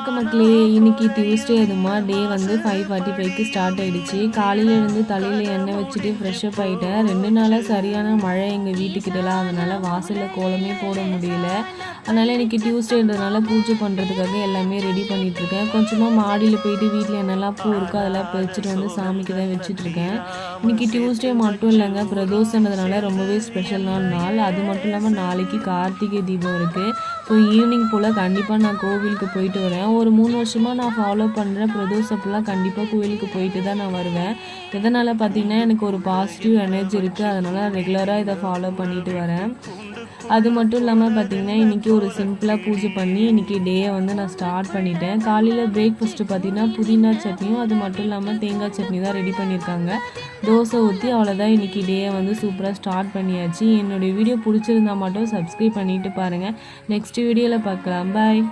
வணக்கம் மக்களே. இன்னைக்கு டியூஸ்டே அதுமா டே வந்து 5:45க்கு ஸ்டார்ட் ஆகிடுச்சு. காலையில் இருந்து தலையில் எண்ணெய் வச்சுட்டு ஃப்ரெஷ்அப் ஆகிட்டேன். 2 நாளாக சரியான மழை எங்கள் வீட்டுக்கிட்டலாம், அதனால் வாசலில் கோலமே போட முடியல. அதனால் இன்றைக்கி டியூஸ்டேன்றதுனால பூஜை பண்ணுறதுக்காக எல்லாமே ரெடி பண்ணிகிட்ருக்கேன். கொஞ்சமாக மாடியில் போயிட்டு வீட்டில் என்னெல்லாம் பூ இருக்கோ அதெல்லாம் பறிச்சுட்டு வந்து சாமிக்கு தான் வச்சுட்ருக்கேன். இன்றைக்கி டியூஸ்டே மட்டும் இல்லைங்க, பிரதோஷன்றதுனால ரொம்பவே ஸ்பெஷலான நாள். அது மட்டும் இல்லாமல் நாளைக்கு கார்த்திகை தீபம் இருக்குது. ஸோ ஈவினிங் போல் கண்டிப்பாக நான் கோவிலுக்கு போயிட்டு வரேன். ஒரு 3 வருஷமாக நான் ஃபாலோ பண்ணுற பிரதோஷப்பெல்லாம் கண்டிப்பாக கோவிலுக்கு போயிட்டு தான் நான் வருவேன். எதனால் பார்த்திங்கன்னா எனக்கு ஒரு பாசிட்டிவ் எனர்ஜி இருக்குது, அதனால் ரெகுலராக இதை ஃபாலோ பண்ணிட்டு வரேன். அது மட்டும் இல்லாமல் பார்த்திங்கன்னா இன்றைக்கி ஒரு சிம்பிளாக பூஜை பண்ணி இன்றைக்கி டேயை வந்து நான் ஸ்டார்ட் பண்ணிட்டேன். காலையில் பிரேக்ஃபாஸ்ட்டு பார்த்திங்கன்னா புதினா சட்னியும் அது மட்டும் இல்லாமல் தேங்காய் சட்னி தான் ரெடி பண்ணியிருக்காங்க. தோசை ஊற்றி அவ்வளோதான், இன்றைக்கி டேயை வந்து சூப்பராக ஸ்டார்ட் பண்ணியாச்சு. என்னுடைய வீடியோ பிடிச்சிருந்தா மட்டும் சப்ஸ்கிரைப் பண்ணிவிட்டு பாருங்கள். நெக்ஸ்ட் வீடியோவில் பார்க்கலாம். பாய்.